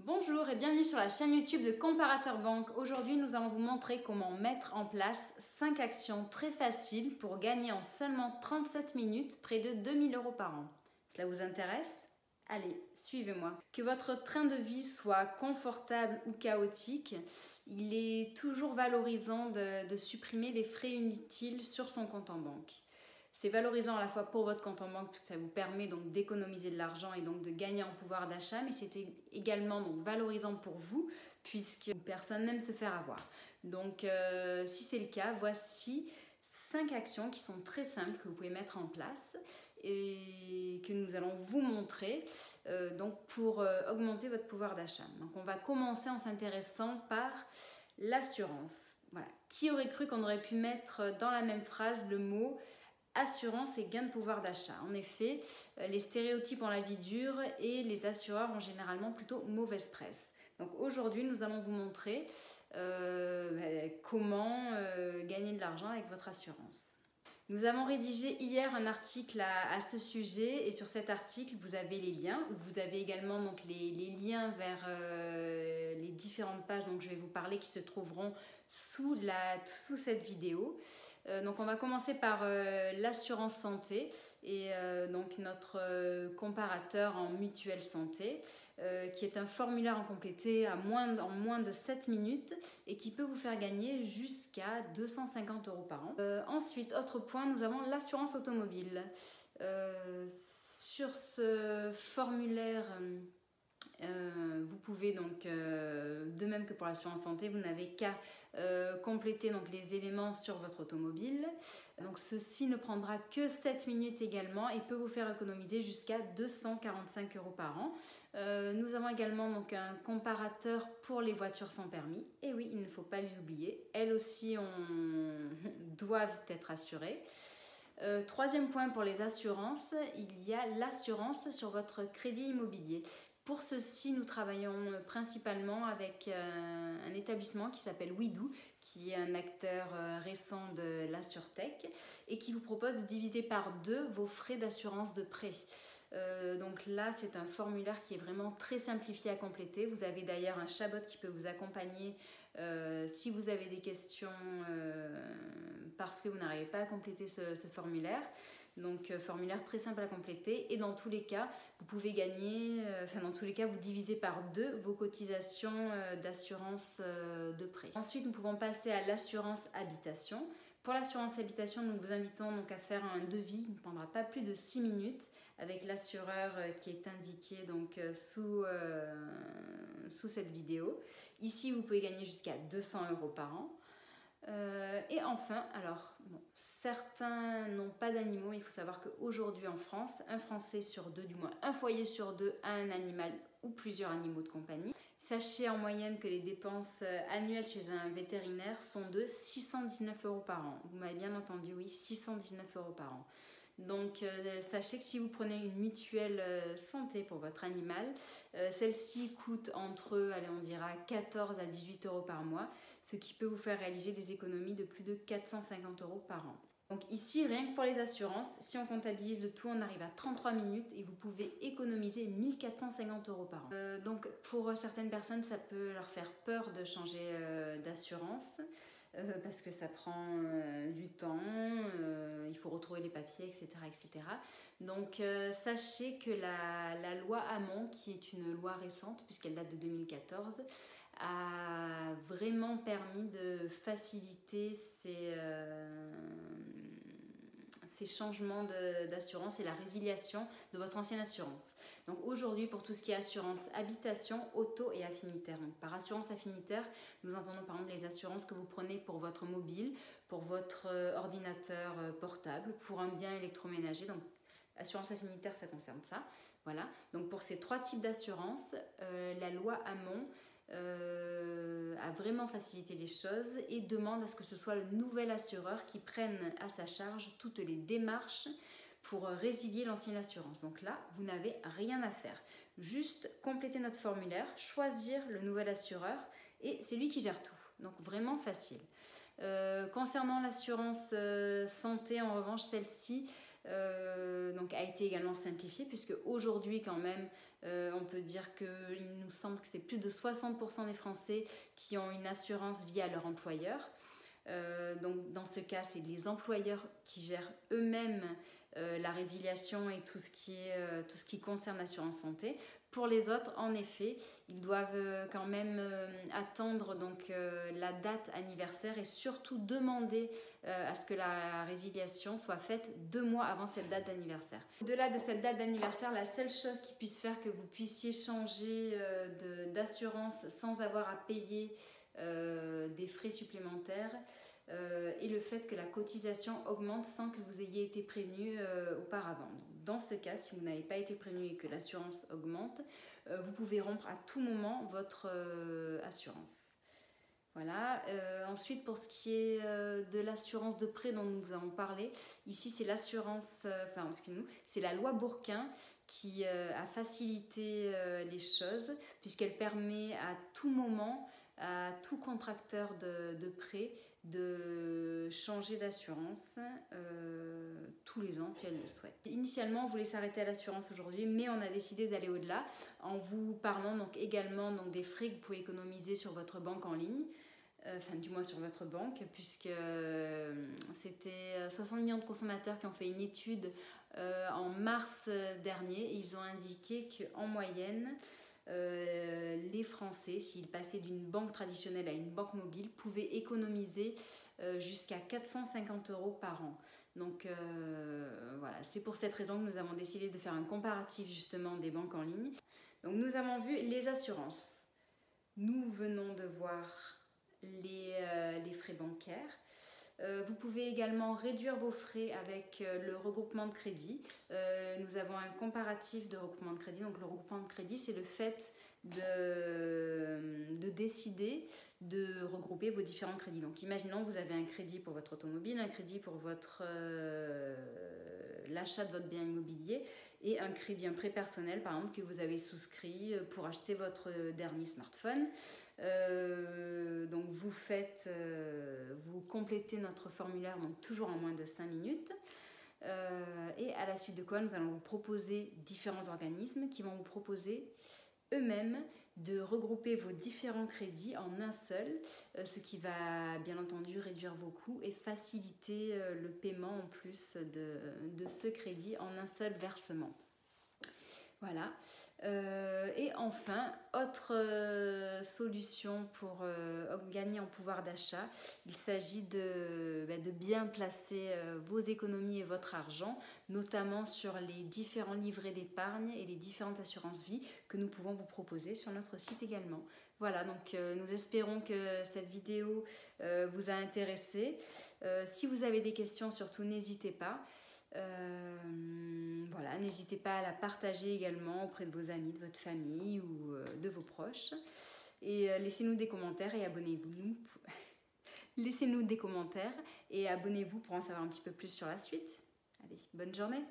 Bonjour et bienvenue sur la chaîne YouTube de Comparateur Banque. Aujourd'hui, nous allons vous montrer comment mettre en place 5 actions très faciles pour gagner en seulement 37 minutes près de 2 000 € par an. Cela vous intéresse? Allez, suivez-moi. Que votre train de vie soit confortable ou chaotique, il est toujours valorisant de supprimer les frais inutiles sur son compte en banque. C'est valorisant à la fois pour votre compte en banque, parce que ça vous permet donc d'économiser de l'argent et donc de gagner en pouvoir d'achat, mais c'est également donc valorisant pour vous, puisque personne n'aime se faire avoir. Donc si c'est le cas, voici 5 actions qui sont très simples que vous pouvez mettre en place et que nous allons vous montrer donc pour augmenter votre pouvoir d'achat. Donc on va commencer en s'intéressant par l'assurance. Voilà. Qui aurait cru qu'on aurait pu mettre dans la même phrase le mot assurance et gain de pouvoir d'achat? En effet, les stéréotypes ont la vie dure et les assureurs ont généralement plutôt mauvaise presse. Donc aujourd'hui, nous allons vous montrer comment gagner de l'argent avec votre assurance. Nous avons rédigé hier un article à ce sujet et sur cet article, vous avez les liens. Vous avez également donc, les liens vers les différentes pages dont je vais vous parler qui se trouveront sous cette vidéo. Donc on va commencer par l'assurance santé et donc notre comparateur en mutuelle santé qui est un formulaire à compléter en moins de 7 minutes et qui peut vous faire gagner jusqu'à 250 € par an. Ensuite, autre point, nous avons l'assurance automobile. Sur ce formulaire, vous pouvez donc, de même que pour l'assurance santé, vous n'avez qu'à compléter donc, les éléments sur votre automobile. Donc ceci ne prendra que 7 minutes également et peut vous faire économiser jusqu'à 245 € par an. Nous avons également donc, un comparateur pour les voitures sans permis. Et oui, il ne faut pas les oublier. Elles aussi doivent être assurées. Troisième point pour les assurances, il y a l'assurance sur votre crédit immobilier. Pour ceci, nous travaillons principalement avec un établissement qui s'appelle WeDo, qui est un acteur récent de l'AssurTech et qui vous propose de diviser par 2 vos frais d'assurance de prêt. Donc là, c'est un formulaire qui est vraiment très simplifié à compléter. Vous avez d'ailleurs un chatbot qui peut vous accompagner si vous avez des questions parce que vous n'arrivez pas à compléter ce formulaire. Donc formulaire très simple à compléter et dans tous les cas vous pouvez gagner, dans tous les cas vous divisez par 2 vos cotisations d'assurance de prêt. Ensuite nous pouvons passer à l'assurance habitation. Pour l'assurance habitation, nous vous invitons donc à faire un devis, il ne prendra pas plus de 6 minutes avec l'assureur qui est indiqué donc sous cette vidéo. Ici vous pouvez gagner jusqu'à 200 € par an. Et enfin, alors, bon, certains n'ont pas d'animaux, mais il faut savoir qu'aujourd'hui en France, un Français sur 2, du moins un foyer sur 2, a un animal ou plusieurs animaux de compagnie. Sachez en moyenne que les dépenses annuelles chez un vétérinaire sont de 619 € par an. Vous m'avez bien entendu, oui, 619 € par an. Donc sachez que si vous prenez une mutuelle santé pour votre animal, celle-ci coûte entre, allez, on dira 14 à 18 € par mois, ce qui peut vous faire réaliser des économies de plus de 450 € par an. Donc ici, rien que pour les assurances, si on comptabilise le tout, on arrive à 33 minutes et vous pouvez économiser 1450 € par an. Donc pour certaines personnes, ça peut leur faire peur de changer d'assurance. Parce que ça prend du temps, il faut retrouver les papiers, etc. etc. Donc sachez que la loi Hamon, qui est une loi récente puisqu'elle date de 2014, a vraiment permis de faciliter ces changements d'assurance et la résiliation de votre ancienne assurance. Donc aujourd'hui, pour tout ce qui est assurance habitation, auto et affinitaire. Donc par assurance affinitaire, nous entendons par exemple les assurances que vous prenez pour votre mobile, pour votre ordinateur portable, pour un bien électroménager. Donc assurance affinitaire, ça concerne ça. Voilà. Donc pour ces 3 types d'assurance, la loi Hamon a vraiment facilité les choses et demande à ce que ce soit le nouvel assureur qui prenne à sa charge toutes les démarches pour résilier l'ancienne assurance. Donc là, vous n'avez rien à faire. Juste compléter notre formulaire, choisir le nouvel assureur et c'est lui qui gère tout. Donc vraiment facile. Concernant l'assurance santé, en revanche, celle-ci, donc a été également simplifié, puisque aujourd'hui quand même on peut dire qu'il nous semble que c'est plus de 60% des Français qui ont une assurance vie à leur employeur. Donc dans ce cas, c'est les employeurs qui gèrent eux-mêmes la résiliation et tout ce qui concerne l'assurance santé. Pour les autres, en effet, ils doivent quand même attendre donc, la date anniversaire et surtout demander à ce que la résiliation soit faite 2 mois avant cette date d'anniversaire. Au-delà de cette date d'anniversaire, la seule chose qui puisse faire que vous puissiez changer d'assurance sans avoir à payer des frais supplémentaires et le fait que la cotisation augmente sans que vous ayez été prévenu auparavant. Dans ce cas, si vous n'avez pas été prévenu et que l'assurance augmente, vous pouvez rompre à tout moment votre assurance. Voilà. Ensuite, pour ce qui est de l'assurance de prêt dont nous avons parlé, ici c'est l'assurance, c'est la loi Bourquin qui a facilité les choses, puisqu'elle permet à tout moment à tout contracteur de prêt de changer d'assurance tous les ans si elle le souhaite. Initialement, on voulait s'arrêter à l'assurance aujourd'hui, mais on a décidé d'aller au-delà en vous parlant donc également donc, des frais que vous pouvez économiser sur votre banque en ligne. Enfin du moins sur votre banque, puisque c'était 60 millions de consommateurs qui ont fait une étude en mars dernier et ils ont indiqué qu'en moyenne, les Français, s'ils passaient d'une banque traditionnelle à une banque mobile, pouvaient économiser jusqu'à 450 € par an. Donc voilà, c'est pour cette raison que nous avons décidé de faire un comparatif justement des banques en ligne. Donc nous avons vu les assurances. Nous venons de voir les frais bancaires. Vous pouvez également réduire vos frais avec le regroupement de crédit. Nous avons un comparatif de regroupement de crédit. Donc le regroupement de crédit, c'est le fait de décider de regrouper vos différents crédits. Donc imaginons que vous avez un crédit pour votre automobile, un crédit pour l'achat de votre bien immobilier et un crédit, un prêt personnel par exemple que vous avez souscrit pour acheter votre dernier smartphone. Donc vous complétez notre formulaire donc toujours en moins de 5 minutes et à la suite de quoi nous allons vous proposer différents organismes qui vont vous proposer eux-mêmes de regrouper vos différents crédits en un seul, ce qui va bien entendu réduire vos coûts et faciliter le paiement en plus de ce crédit en un seul versement. Voilà. Et enfin, autre solution pour gagner en pouvoir d'achat, il s'agit de bien placer vos économies et votre argent, notamment sur les différents livrets d'épargne et les différentes assurances vie que nous pouvons vous proposer sur notre site également. Voilà, donc nous espérons que cette vidéo vous a intéressé. Si vous avez des questions, surtout n'hésitez pas. Voilà, n'hésitez pas à la partager également auprès de vos amis, de votre famille ou de vos proches. Et laissez-nous des commentaires et abonnez-vous. Laissez-nous des commentaires et abonnez-vous pour en savoir un petit peu plus sur la suite. Allez, bonne journée!